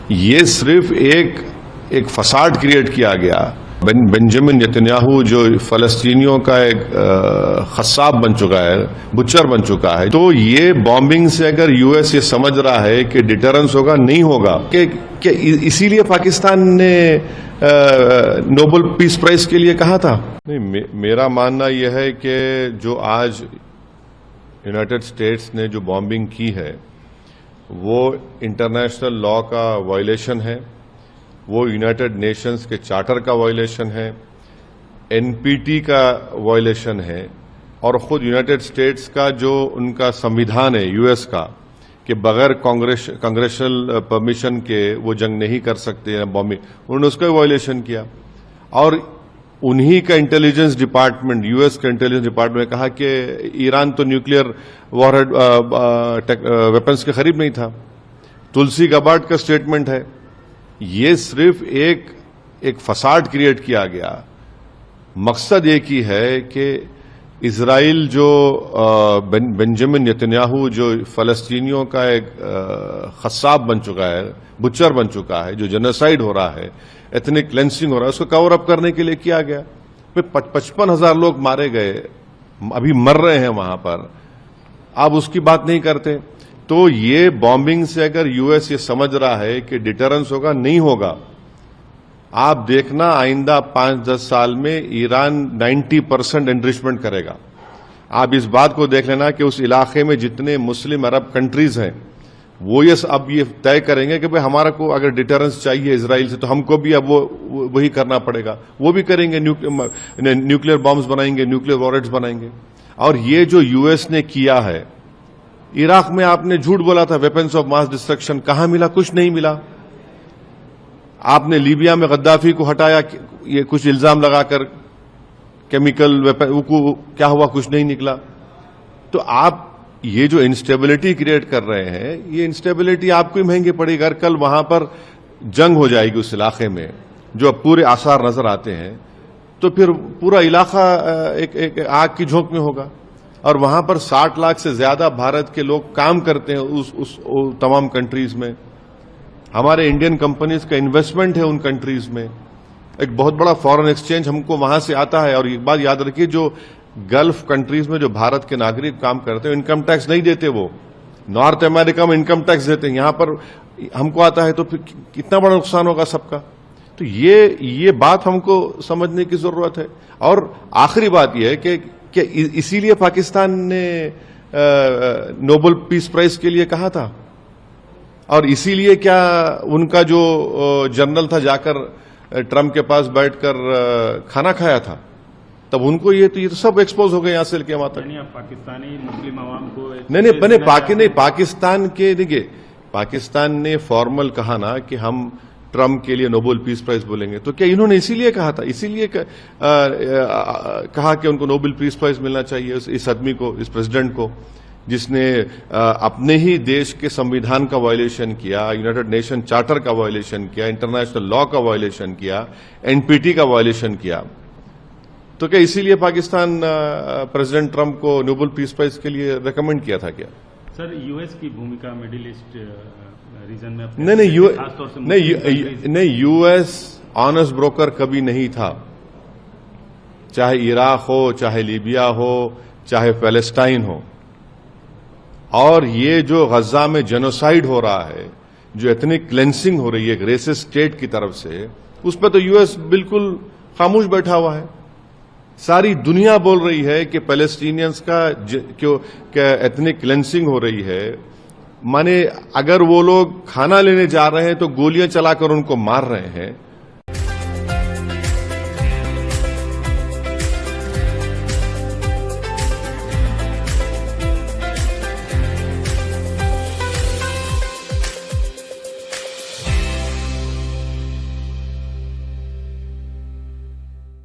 یہ صرف ایک فساد کریٹ کیا گیا. بنجامن نیتنیاہو جو فلسطینیوں کا ایک خصاب بن چکا ہے, بچر بن چکا ہے, تو یہ بامبنگ سے اگر یو ایس یہ سمجھ رہا ہے کہ ڈیٹرنس ہوگا, نہیں ہوگا. کہ اسی لیے پاکستان نے نوبل پیس پرائز کے لیے کہا تھا. نہیں, میرا ماننا یہ ہے کہ جو آج یونائٹڈ اسٹیٹس نے جو بامبنگ کی ہے وہ انٹرنیشنل لا کا وائلیشن ہے, وہ یونائٹڈ نیشنز کے چارٹر کا وائلیشن ہے, این پی ٹی کا وائلیشن ہے, اور خود یونائٹڈ اسٹیٹس کا جو ان کا سمویدھان ہے یو ایس کا کہ بغیر کانگریشنل پرمیشن کے وہ جنگ نہیں کر سکتے بامبنگ, انہوں نے اس کا وائلیشن کیا. اور انہی کا انٹیلیجنس ڈپارٹمنٹ, یو ایس کا انٹیلیجنس ڈپارٹمنٹ نے کہا کہ ایران تو نیوکلیئر وار ہیڈ ویپنز کے قریب نہیں تھا. تلسی گبارڈ کا سٹیٹمنٹ ہے. یہ صرف ایک فساد کریٹ کیا گیا. مقصد ایک ہی ہے کہ اسرائیل جو بنجامن نیتنیاہو جو فلسطینیوں کا ایک خصاب بن چکا ہے, بچر بن چکا ہے, جو جنوسائیڈ ہو رہا ہے, ایتھنک کلینسنگ ہو رہا ہے, اس کو کور اپ کرنے کے لیے کیا گیا. 55,000 لوگ مارے گئے, ابھی مر رہے ہیں وہاں پر, آپ اس کی بات نہیں کرتے. تو یہ بامبنگ سے اگر یو ایس یہ سمجھ رہا ہے کہ ڈیٹرنس ہوگا, نہیں ہوگا. آپ دیکھنا آئندہ 5-10 سال میں ایران 90% انریچمنٹ کرے گا. آپ اس بات کو دیکھ لینا کہ اس علاقے میں جتنے مسلم عرب کنٹریز ہیں وہ اب یہ طے کریں گے کہ بھئی ہمارا کو اگر ڈیٹرنس چاہیے اسرائیل سے تو ہم کو بھی اب وہی کرنا پڑے گا. وہ بھی کریں گے, نیوکلیئر بامز بنائیں گے, نیوکلیئر وارہیڈز بنائیں گے. اور یہ جو یو ایس نے کیا ہے, عراق میں آپ نے جھوٹ بولا تھا ویپنز آف ماس ڈسٹرکشن, کہاں ملا؟ کچھ نہیں ملا. آپ نے لیبیا میں غدافی کو ہٹایا, یہ کچھ الزام لگا کر کیمیکل ویپن, کیا ہوا؟ کچھ نہیں نکلا. تو آپ یہ جو انسٹیبلٹی کریٹ کر رہے ہیں, یہ انسٹیبلٹی آپ کو ہی مہنگی پڑے گی. اگر کل وہاں پر جنگ ہو جائے گی اس علاقے میں, جو اب پورے آثار نظر آتے ہیں, تو پھر پورا علاقہ ایک آگ کی جھونک میں ہوگا. اور وہاں پر 60 لاکھ سے زیادہ بھارت کے لوگ کام کرتے ہیں اس تمام کنٹریز میں. ہمارے انڈین کمپنیز کا انویسٹمنٹ ہے ان کنٹریز میں. ایک بہت بڑا فارن ایکسچینج ہم کو وہاں سے آتا ہے. اور ایک بات یاد رکھیے, جو گلف کنٹریز میں جو بھارت کے ناگرک کام کرتے ہیں انکم ٹیکس نہیں دیتے. وہ نارتھ امریکہ میں انکم ٹیکس دیتے ہیں, یہاں پر ہم کو آتا ہے تو پھر کتنا بڑا نقصان ہوگا سب کا. تو یہ بات ہم کو سمجھنے کی ضرورت ہے. اور آخری بات یہ ہے کہ اسی لیے پاکستان نے نوبل پیس پرائز کے لیے کہا تھا. اور اسی لیے کیا ان کا جو جنرل تھا جا کر ٹرمپ کے پاس بیٹھ کر کھانا کھایا تھا, تب ان کو یہ تو سب ایکسپوز ہو گئے یہاں سے لے کے وہاں تک. پاکستانی مسلم عوام کو نہیں, پاکستان کے دیکھیے, پاکستان نے فارمل کہا نا کہ ہم ٹرمپ کے لیے نوبل پیس پرائز بولیں گے. تو کیا انہوں نے اسی لیے کہا تھا, اسی لیے کہا کہ ان کو نوبل پیس پرائز ملنا چاہیے اس آدمی کو, اس پریزیڈنٹ کو, جس نے اپنے ہی دیش کے سمویدھان کا وائلیشن کیا, یونائٹڈ نیشن چارٹر کا وائلیشن کیا, انٹرنیشنل لا کا وائلیشن کیا, این پی ٹی کا وائلیشن کیا. تو کیا اسی لیے پاکستان پریزیڈنٹ ٹرمپ کو نوبل پیس پرائز کے لیے ریکمینڈ کیا تھا کیا؟ سر, یو ایس کی بھومکا مڈل ایسٹ ریجن میں نہیں, یو ایس آنرس بروکر کبھی نہیں تھا. چاہے عراق ہو, چاہے لیبیا ہو, چاہے فلسطین ہو. اور یہ جو غزہ میں جنوسائیڈ ہو رہا ہے, جو ایتھنک کلینسنگ ہو رہی ہے ایک ریسسٹ اسٹیٹ کی طرف سے, اس پہ تو یو ایس بالکل خاموش بیٹھا ہوا ہے. ساری دنیا بول رہی ہے کہ پیلسٹینینز کا ایتھنک کلینسنگ ہو رہی ہے. مانے اگر وہ لوگ کھانا لینے جا رہے ہیں تو گولیاں چلا کر ان کو مار رہے ہیں.